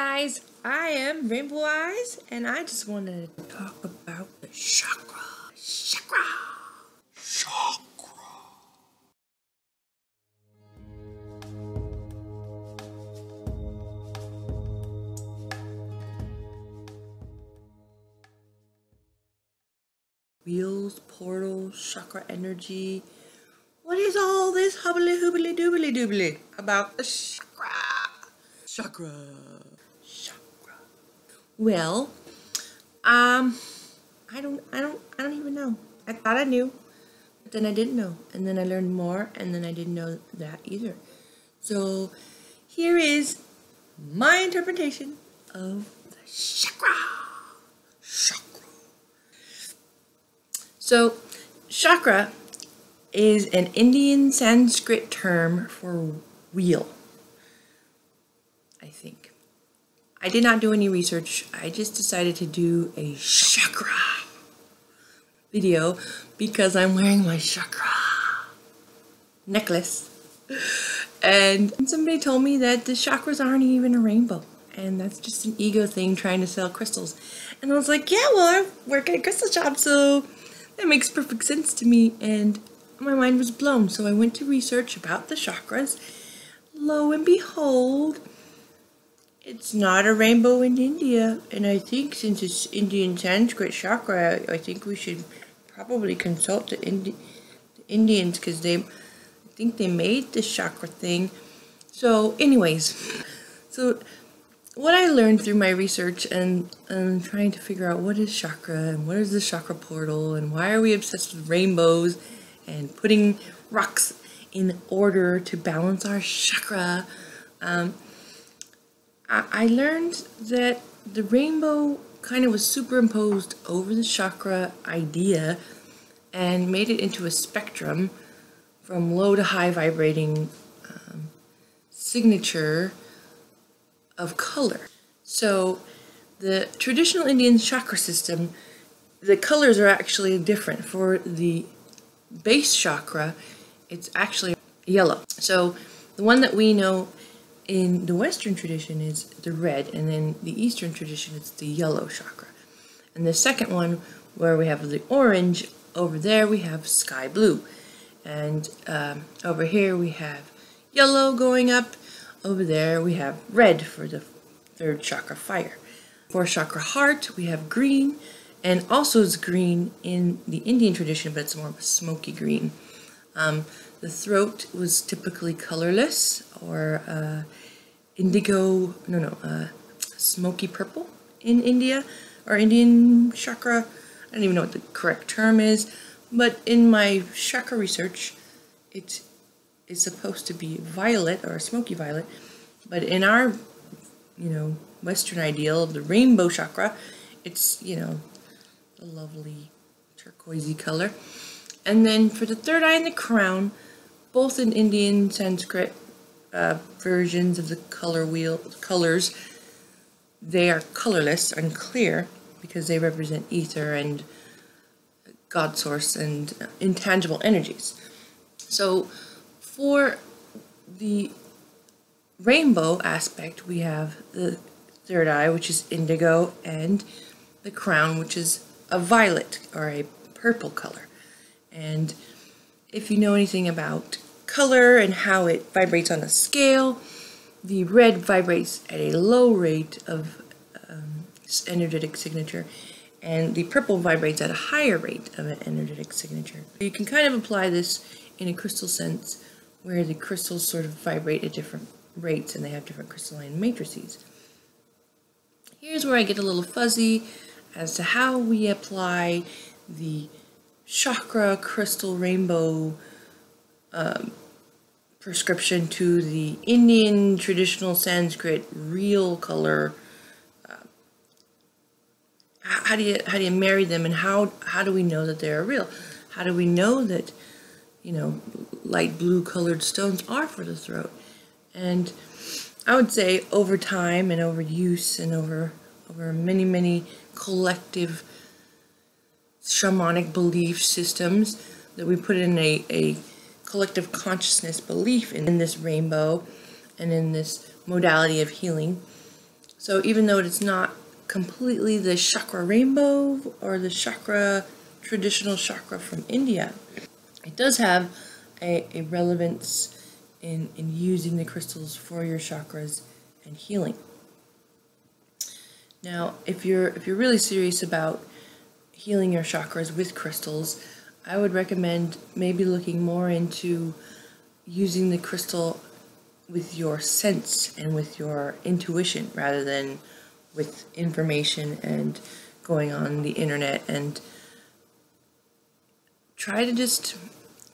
guys, I am Rainbow Eyes, and I just wanted to talk about the chakra. Chakra. Wheels, portals, chakra energy. What is all this hubbly hoobly doobly doobly about the chakra? Chakra. Well, I don't even know. I thought I knew, but then I didn't know, and then I learned more, and then I didn't know that either. So here is my interpretation of the chakra. So chakra is an Indian Sanskrit term for wheel, I think. I did not do any research. I just decided to do a chakra video because I'm wearing my chakra necklace. And somebody told me that the chakras aren't even a rainbow. And that's just an ego thing trying to sell crystals. And I was like, yeah, well, I work at a crystal shop, so that makes perfect sense to me. And my mind was blown. So I went to research about the chakras. Lo and behold, it's not a rainbow in India, and I think since it's Indian Sanskrit chakra, I think we should probably consult the Indians because I think they made this chakra thing. So anyways, so what I learned through my research and trying to figure out what is chakra and what is the chakra portal and why are we obsessed with rainbows and putting rocks in order to balance our chakra, I learned that the rainbow kind of was superimposed over the chakra idea and made it into a spectrum from low to high vibrating signature of color. So the traditional Indian chakra system, the colors are actually different. For the base chakra, it's actually yellow. So the one that we know in the Western tradition is the red, and in the Eastern tradition it's the yellow chakra. And the second one, where we have the orange, over there we have sky blue. And over here we have yellow going up. Over there we have red for the third chakra, fire. For chakra heart we have green, and also it's green in the Indian tradition, but it's more of a smoky green. The throat was typically colorless, or smoky purple in India, or Indian chakra. I don't even know what the correct term is, but in my chakra research, it is supposed to be violet or smoky violet, but in our, Western ideal of the rainbow chakra, it's, the lovely turquoisey color. And then for the third eye and the crown, both in Indian Sanskrit versions of the colors, they are colorless and clear because they represent ether and God source and intangible energies. So for the rainbow aspect, we have the third eye, which is indigo, and the crown, which is a violet or a purple color. And if you know anything about color and how it vibrates on a scale, the red vibrates at a low rate of energetic signature, and the purple vibrates at a higher rate of an energetic signature. You can kind of apply this in a crystal sense, where the crystals sort of vibrate at different rates and they have different crystalline matrices. Here's where I get a little fuzzy as to how we apply the chakra crystal rainbow prescription to the Indian traditional Sanskrit real color. How do you marry them, and how do we know that they're real? How do we know that light blue colored stones are for the throat? And I would say over time and over use and over many collective shamanic belief systems that we put in a collective consciousness belief in this rainbow and in this modality of healing. So even though it's not completely the chakra rainbow or the traditional chakra from India, it does have a relevance in using the crystals for your chakras and healing. Now, if you're really serious about healing your chakras with crystals, I would recommend maybe looking more into using the crystal with your sense and with your intuition rather than with information and going on the internet, and try to just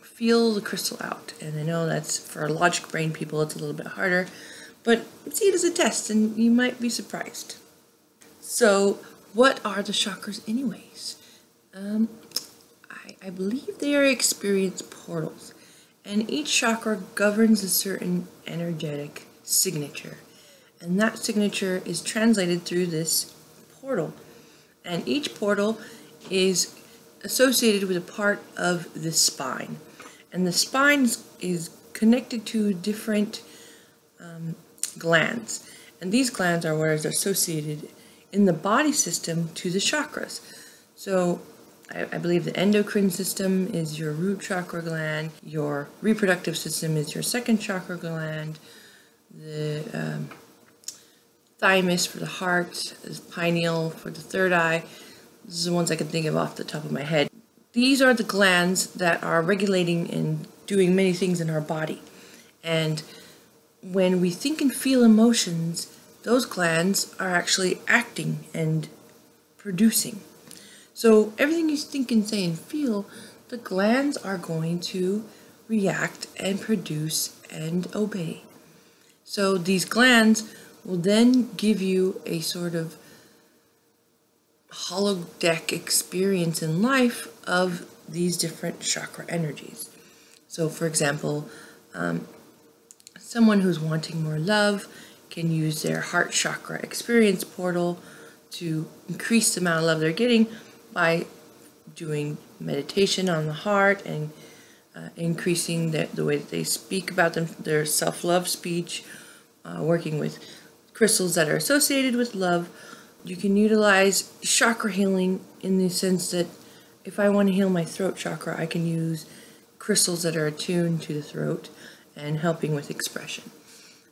feel the crystal out. And I know that's, for logic brain people, it's a little bit harder, but see it as a test and you might be surprised. So what are the chakras anyways? I believe they are experience portals, and each chakra governs a certain energetic signature, and that signature is translated through this portal, and each portal is associated with a part of the spine, and the spine is connected to different glands, and these glands are what is associated in the body system to the chakras. So I believe the endocrine system is your root chakra gland, your reproductive system is your second chakra gland, the thymus for the heart, is pineal for the third eye. These are the ones I can think of off the top of my head. These are the glands that are regulating and doing many things in our body. And when we think and feel emotions, those glands are actually acting and producing. So everything you think and say and feel, the glands are going to react and produce and obey. So these glands will then give you a sort of holodeck experience in life of these different chakra energies. So for example, someone who's wanting more love can use their heart chakra experience portal to increase the amount of love they're getting by doing meditation on the heart and increasing the way that they speak about their self-love speech, working with crystals that are associated with love. You can utilize chakra healing in the sense that if I want to heal my throat chakra, I can use crystals that are attuned to the throat and helping with expression.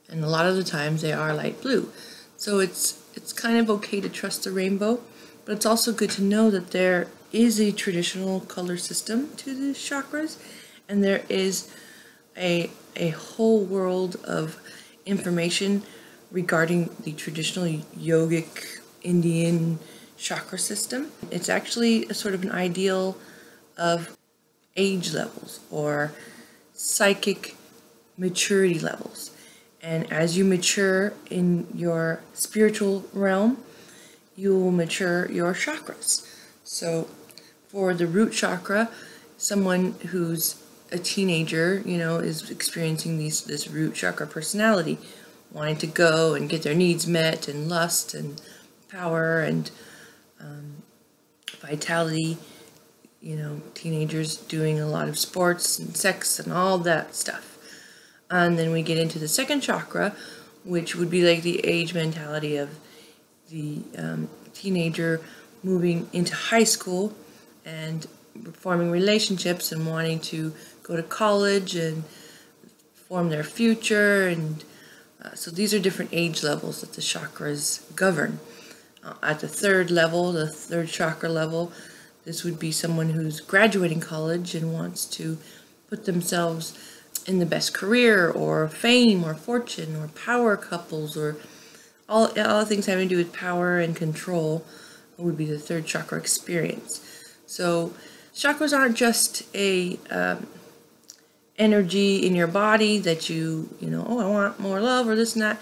And a lot of the times they are light blue. So it's kind of okay to trust the rainbow, but it's also good to know that there is a traditional color system to the chakras, and there is a whole world of information regarding the traditional yogic Indian chakra system. It's actually a sort of an ideal of age levels or psychic maturity levels. And as you mature in your spiritual realm, you will mature your chakras. So for the root chakra, someone who's a teenager, is experiencing this root chakra personality, wanting to go and get their needs met, and lust and power and vitality, teenagers doing a lot of sports and sex and all that stuff. And then we get into the second chakra, which would be like the age mentality of the teenager moving into high school and forming relationships and wanting to go to college and form their future. And so these are different age levels that the chakras govern. At the third level, the third chakra level, this would be someone who's graduating college and wants to put themselves in the best career or fame or fortune or power couples, or all things having to do with power and control would be the third chakra experience. So chakras aren't just a energy in your body that I want more love or this and that.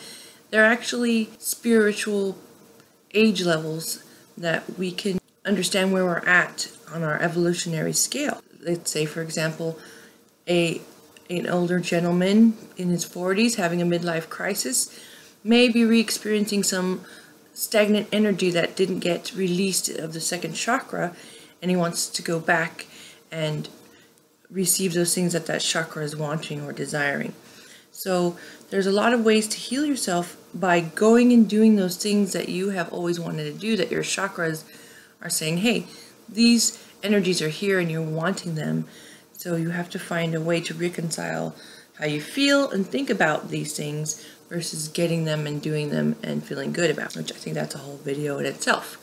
They're actually spiritual age levels that we can understand where we're at on our evolutionary scale. Let's say, for example, an older gentleman in his 40s having a midlife crisis may be re-experiencing some stagnant energy that didn't get released of the second chakra, and he wants to go back and receive those things that chakra is wanting or desiring. So there's a lot of ways to heal yourself by going and doing those things that you have always wanted to do, that your chakras are saying, hey, these energies are here and you're wanting them. So you have to find a way to reconcile how you feel and think about these things versus getting them and doing them and feeling good about them, which I think that's a whole video in itself.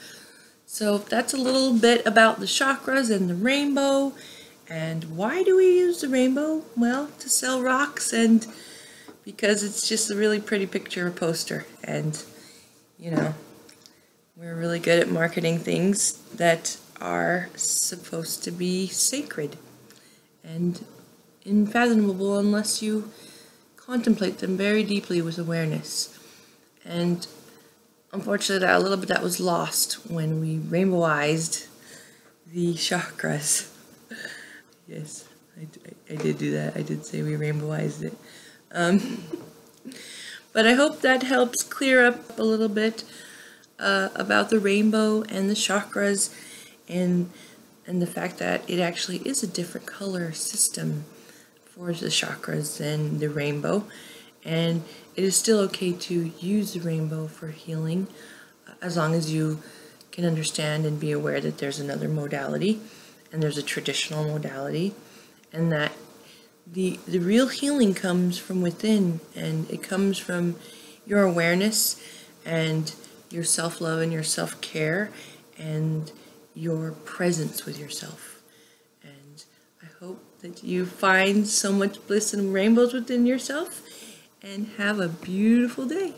So that's a little bit about the chakras and the rainbow. And why do we use the rainbow? Well, to sell rocks, and because it's just a really pretty picture poster. And, you know, we're really good at marketing things that are supposed to be sacred and unfathomable unless you contemplate them very deeply with awareness. And unfortunately, a little bit that was lost when we rainbowized the chakras. Yes, I did do that. I did say we rainbowized it. But I hope that helps clear up a little bit about the rainbow and the chakras, and the fact that it actually is a different color system for the chakras than the rainbow. And it is still okay to use the rainbow for healing, as long as you can understand and be aware that there's another modality, and there's a traditional modality, and that the real healing comes from within, and it comes from your awareness and your self-love and your self-care and your presence with yourself. And I hope that you find so much bliss and rainbows within yourself, and have a beautiful day.